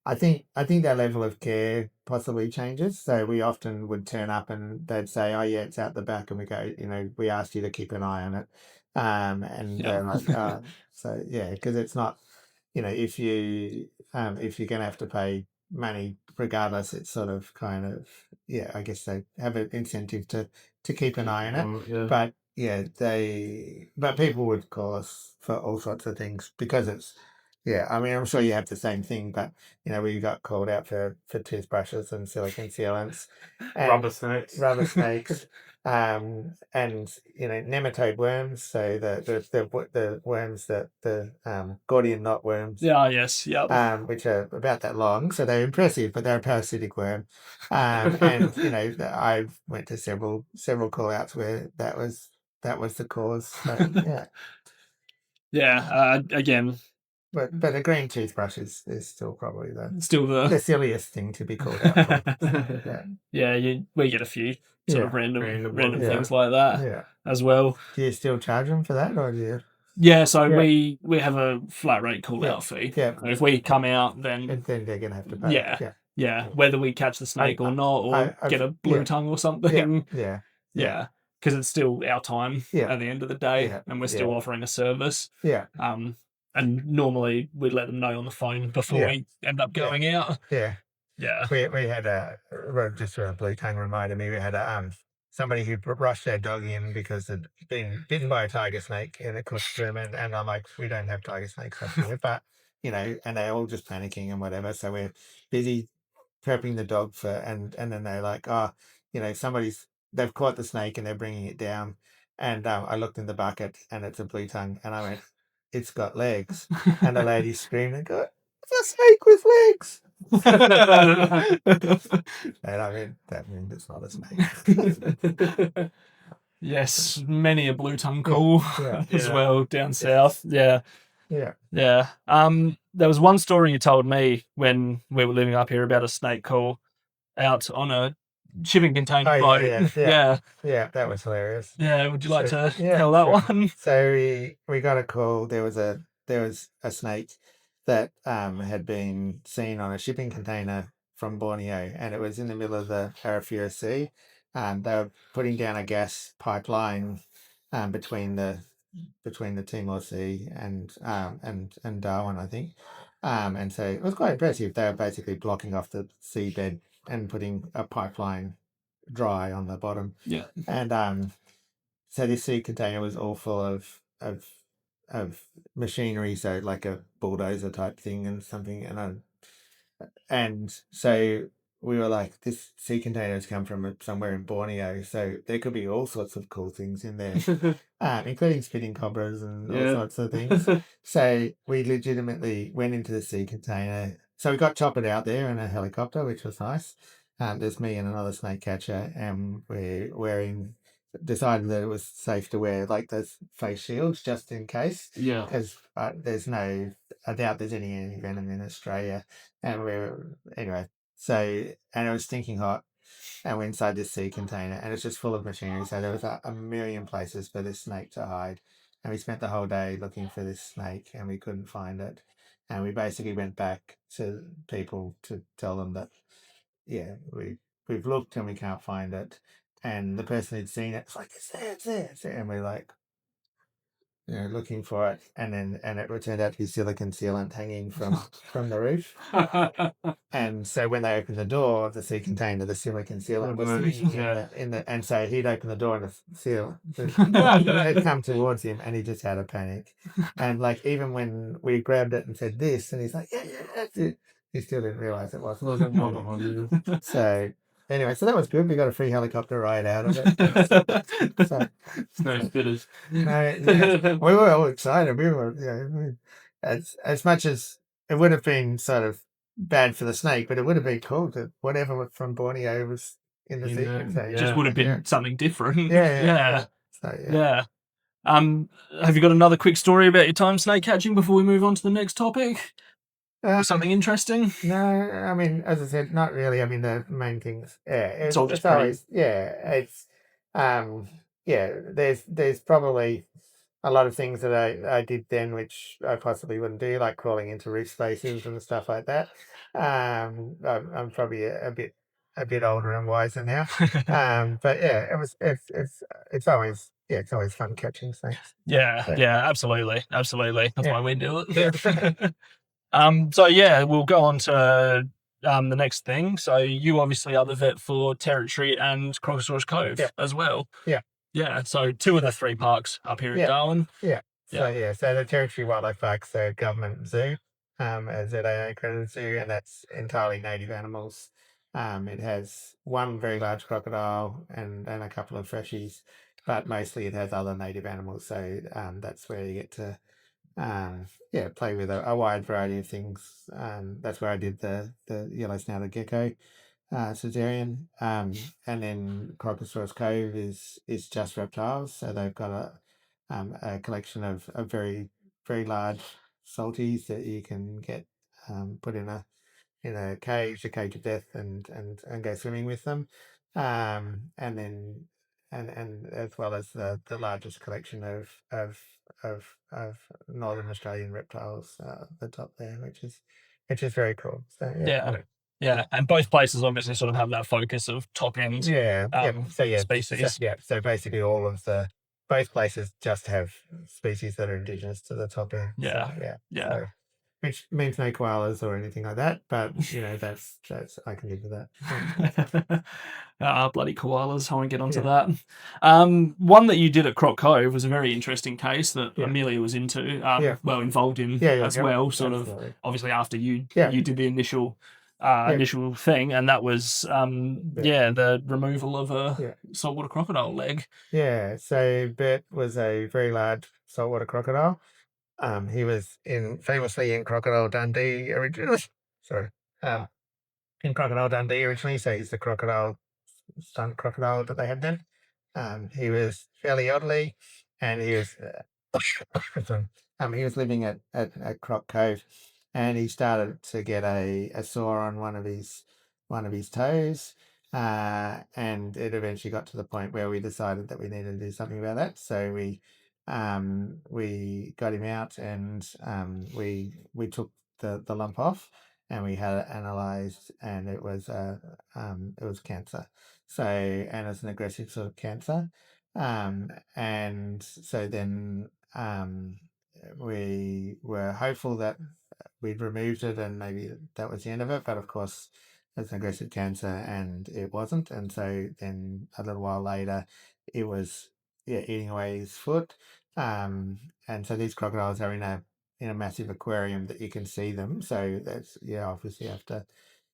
I think their level of care possibly changes. So we often would turn up and they'd say, "Oh yeah, it's out the back," and we go, "We asked you to keep an eye on it," and they're like, so because it's not, if you're going to have to pay money regardless, it's sort of kind of, I guess they have an incentive to keep an eye on it. But but people would call us for all sorts of things because it's, I mean, I'm sure you have the same thing, but we got called out for toothbrushes and silicone sealants, and rubber snakes, and nematode worms. So the worms that the Gordian knot worms. Which are about that long, so they're impressive, but they're a parasitic worm. And I went to several call outs where that was the cause. So, again. But a green toothbrush is still probably the silliest thing to be called out for. We get a few sort of random things like that as well. Do you still charge them for that, or do you? We have a flat rate call out fee. If we come out, then they're gonna have to pay. Whether we catch the snake or not, or get a blue tongue or something. Because it's still our time at the end of the day, and we're still offering a service. And normally we'd let them know on the phone before we end up going out. We had just a blue tongue reminded me, we had somebody who rushed their dog in because they'd been bitten by a tiger snake in a classroom, and I'm like, we don't have tiger snakes up here, but and they're all just panicking and whatever, so we're busy prepping the dog for, and then they're like, they've caught the snake and they're bringing it down, and I looked in the bucket and it's a blue tongue, and I went, "It's got legs," and the lady screamed and go, "It's a snake with legs." And I mean, that means it's not a snake. Yes, many a blue tongue call as well down south. There was one story you told me when we were living up here about a snake call out on a shipping container boat. That was hilarious. Would you like to tell that one? So we got a call. There was a snake that had been seen on a shipping container from Borneo, and it was in the middle of the Arafura Sea. They were putting down a gas pipeline between the Timor Sea and Darwin, I think. And so it was quite impressive. They were basically blocking off the seabed and putting a pipeline dry on the bottom. And so this sea container was all full of machinery, so like a bulldozer type thing and something, and so we were like, this sea container has come from somewhere in Borneo, so there could be all sorts of cool things in there, including spitting cobras and all sorts of things. So we legitimately went into the sea container. So we got Choppered out there in a helicopter, which was nice. There's me and another snake catcher, and we're decided that it was safe to wear like those face shields just in case. Because I doubt there's any venom in Australia, and anyway. So, and it was stinking hot. And we're inside this sea container, and it's just full of machinery. So there was a million places for this snake to hide. And we spent the whole day looking for this snake, and we couldn't find it. And we basically went back to people to tell them that, yeah, we've looked and we can't find it. And the person who'd seen it's like, it's there, it's there, it's there. And we're like, looking for it, and it turned out to be silicon sealant hanging from the roof. And so when they opened the door of the sea container, the silicon sealant was sitting in the, and so he'd opened the door and the seal had come towards him, and he just had a panic. And like even when we grabbed it and said this, and he's like, yeah, that's it. He still didn't realize it wasn't. So anyway, so that was good. We got a free helicopter ride out of it. So, No spitters. we were all excited. We were, as much as it would have been sort of bad for the snake, but it would have been cool that whatever from Borneo was in the sea. So, Just would have been something different. Yeah. So, yeah. Have you got another quick story about your time snake catching before we move on to the next topic? Something interesting? No, I mean, as I said, not really. I mean, the main things, it's all just always, it's, there's probably a lot of things that I did then which I possibly wouldn't do, like crawling into roof spaces and stuff like that. I'm probably a bit older and wiser now. But yeah, it's always fun catching snakes. Yeah, absolutely. That's why we do it. So yeah, we'll go on to the next thing. So you obviously are the vet for Territory and Crocs Cove as well. Yeah. So 2 of the 3 parks up here at Darwin. So the Territory Wildlife Park's a government zoo, a ZAA accredited zoo, and that's entirely native animals. It has one very large crocodile and a couple of freshies, but mostly it has other native animals. So that's where you get to play with a wide variety of things. That's where I did the yellow-snouted gecko, Caesarean. And then Crocosaurus Cove is just reptiles. So they've got a collection of very, very large salties that you can get put in a cage of death, and go swimming with them. And then and as well as the largest collection of Northern Australian reptiles at the top there, which is very cool. So yeah, and both places obviously sort of have that focus of top end species. So basically all of both places just have species that are indigenous to the top end. So, which means no koalas or anything like that, but that's I can live with that. Bloody koalas! I won't get onto that. One that you did at Croc Cove was a very interesting case that Amelia was involved in as well. Sort absolutely. of obviously after you did the initial thing, and that was the removal of a saltwater crocodile leg. Yeah, so Bert was a very large saltwater crocodile. He was famously in Crocodile Dundee originally. Sorry. In Crocodile Dundee originally, so he's the stunt crocodile that they had then. He was fairly elderly, and he was he was living at Croc Cove, and he started to get a sore on one of his toes. And it eventually got to the point where we decided that we needed to do something about that. So we got him out, and we took the lump off, and we had it analysed, and it was cancer. So, and it's an aggressive sort of cancer. And so then we were hopeful that we'd removed it and maybe that was the end of it. But of course, it's an aggressive cancer, and it wasn't. And so then a little while later, it was eating away his foot. And so these crocodiles are in a massive aquarium that you can see them. So that's obviously you have to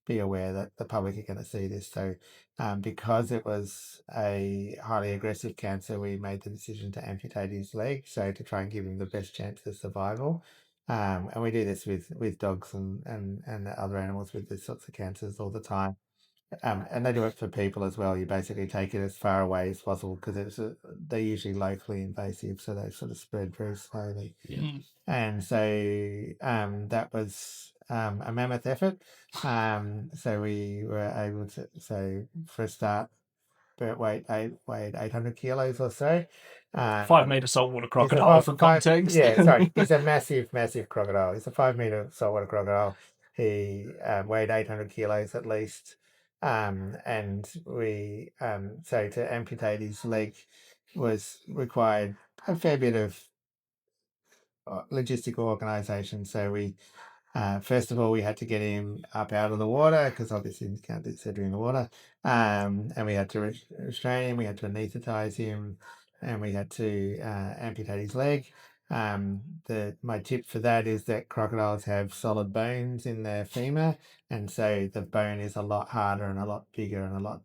be aware that the public are going to see this. So because it was a highly aggressive cancer, we made the decision to amputate his leg, so to try and give him the best chance of survival. And we do this with dogs and other animals with these sorts of cancers all the time. And they do it for people as well. You basically take it as far away as possible, because they're usually locally invasive, so they sort of spread very slowly. And so that was a mammoth effort. So we were able to. So for a start, Bert weighed 800 kilos or so. 5 meter saltwater He's a crocodile for context. Yeah, sorry. He's a massive crocodile. He's a 5 meter saltwater crocodile. He weighed 800 kilos at least. And we, so to amputate his leg was required a fair bit of logistical organisation. So we, first of all, we had to get him up out of the water because obviously you can't do surgery in the water. And we had to restrain him. We had to anaesthetise him, and we had to amputate his leg. My tip for that is that crocodiles have solid bones in their femur, and so the bone is a lot harder and a lot bigger and a lot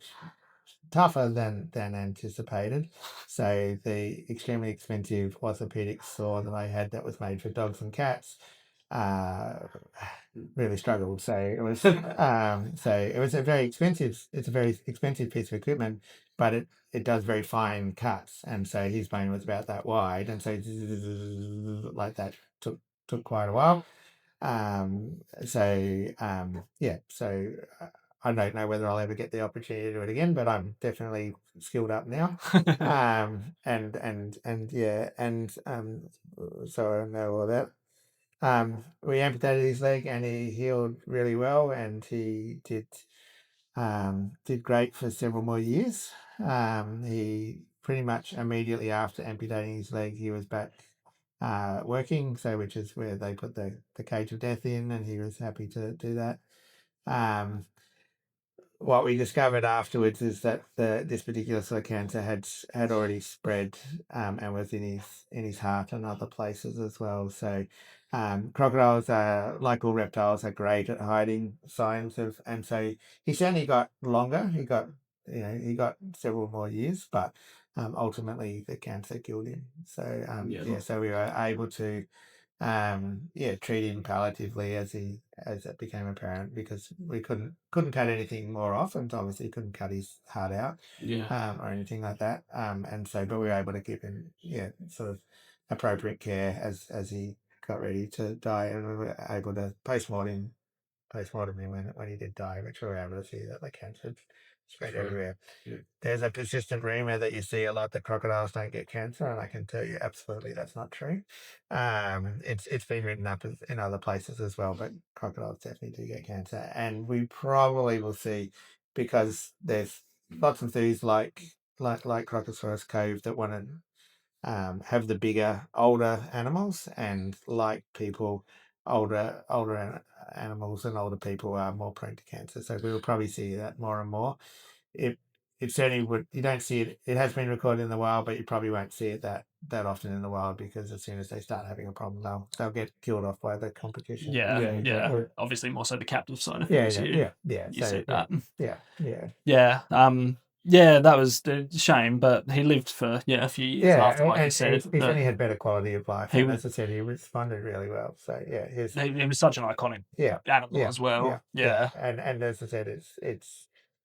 tougher than anticipated. So the extremely expensive orthopedic saw that I had that was made for dogs and cats really struggled. So it was a very expensive. It's a very expensive piece of equipment, but it does very fine cuts, and so his bone was about that wide, and so like that took quite a while. Yeah, so I don't know whether I'll ever get the opportunity to do it again, but I'm definitely skilled up now. So I know all that. We amputated his leg and he healed really well, and he did great for several more years. He pretty much immediately after amputating his leg, he was back working, so which is where they put the cage of death in, and he was happy to do that. What we discovered afterwards is that this particular sort of cancer had already spread and was in his heart and other places as well. So crocodiles are, like all reptiles, are great at hiding signs of, and so he certainly got longer. He got several more years, but ultimately the cancer killed him. So so we were able to treat him palliatively as it became apparent, because we couldn't cut anything more off, and obviously couldn't cut his heart out or anything like that. But we were able to give him sort of appropriate care as he got ready to die, and we were able to post-mortem him when he did die, which we were able to see that the cancer spread everywhere. Yeah. There's a persistent rumor that you see a lot that crocodiles don't get cancer, and I can tell you absolutely that's not true. It's been written up in other places as well, but crocodiles definitely do get cancer, and we probably will see, because there's lots of these like Crocosaurus Cove that want to have the bigger, older animals, and like people, older animals and older people are more prone to cancer. So we will probably see that more and more. It certainly would. You don't see it. It has been recorded in the wild, but you probably won't see it that often in the wild, because as soon as they start having a problem, they'll get killed off by the competition. Yeah. Obviously, more so the captive side of Yeah, things. You see that. Yeah, that was a shame, but he lived for a few years after, like you said. He certainly had better quality of life. And as I said, he responded really well. So he was such an iconic animal as well. Yeah. And as I said, it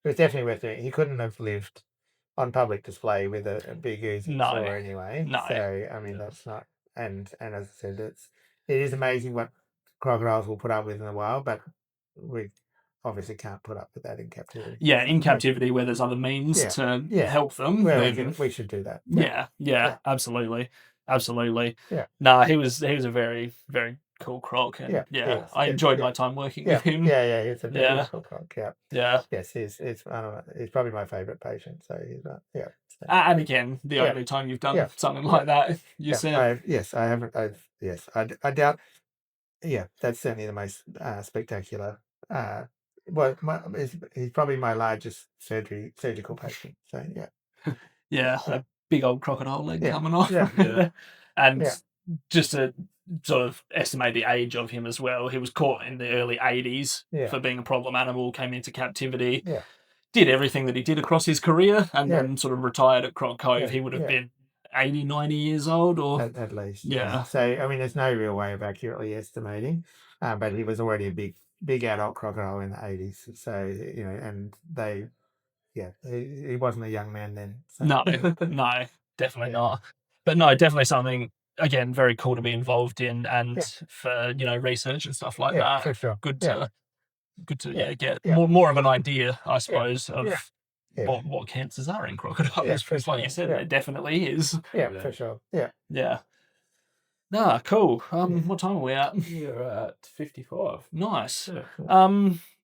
was definitely worth doing. He couldn't have lived on public display with a big oozing saw anyway. No. So I mean that's not. And as I said, it is amazing what crocodiles will put up with in the wild, but we obviously can't put up with that in captivity. Yeah, in captivity where there's other means to help them. Well, we should do that. Yeah, absolutely. Yeah. Nah, he was a very, very cool croc, and I enjoyed my time working with him. Yeah, he's a very cool croc. Yeah. Yes, he's probably my favourite patient. So he's And again, the only time you've done something like that, you said. I haven't. I doubt. Yeah, that's certainly the most spectacular. He's probably my largest surgical patient. So a big old crocodile leg coming off. And just to sort of estimate the age of him as well, he was caught in the early 80s for being a problem animal, came into captivity, did everything that he did across his career, and then sort of retired at Croc Cove. He would have been 80, 90 years old, or at least. So I mean, there's no real way of accurately estimating, but he was already a big adult crocodile in the 80s. So and they, he wasn't a young man then. So. No, definitely not. But no, definitely something again, very cool to be involved in, and for research and stuff like that. for sure. Good to get Yeah. more of an idea, I suppose, of Yeah. what cancers are in crocodiles. Yeah, Because like you said, it definitely is. Yeah, for sure. Yeah. Yeah. Nah, cool. What time are we at? You're at 55. Nice. Yeah.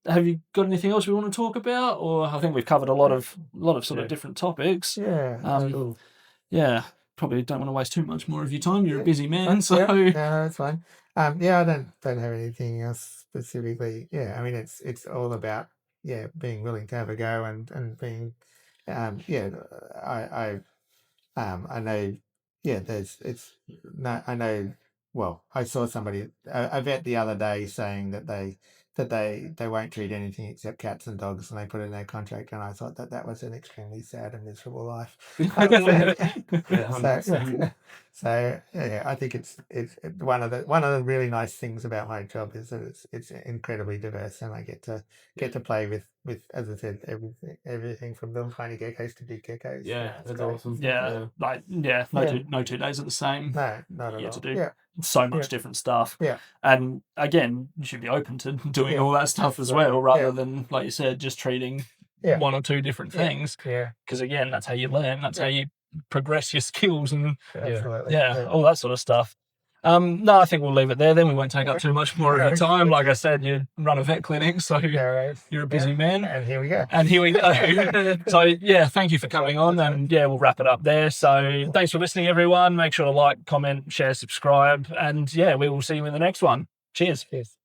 Have you got anything else we want to talk about, or I think we've covered a lot of sort of Yeah. different topics. Yeah. Cool. Yeah, probably don't want to waste too much more of your time. You're a busy man, so No, that's fine. Yeah, I don't have anything else specifically. Yeah, I mean it's all about being willing to have a go and being I know I know. Well, I saw somebody a vet the other day saying that they won't treat anything except cats and dogs, and they put it in their contract, and I thought that was an extremely sad and miserable life. So I think it's one of the really nice things about my job is that it's incredibly diverse, and I get to play with as I said everything from little tiny geckos to big geckos. Yeah, that's great. awesome. No two days are the same. No, not at You all. get to do so much different stuff. Yeah. And again, you should be open to doing all that stuff as well, rather than, like you said, just treating one or two different things. Yeah. Because again, that's how you learn. That's how you progress your skills and Absolutely. all that sort of stuff. No, I think we'll leave it there. Then we won't take up too much more of your time. Like I said, you run a vet clinic, so you're a busy man. And here we go. So yeah, thank you for coming on, and we'll wrap it up there. So thanks for listening, everyone. Make sure to like, comment, share, subscribe, and we will see you in the next one. Cheers. Cheers.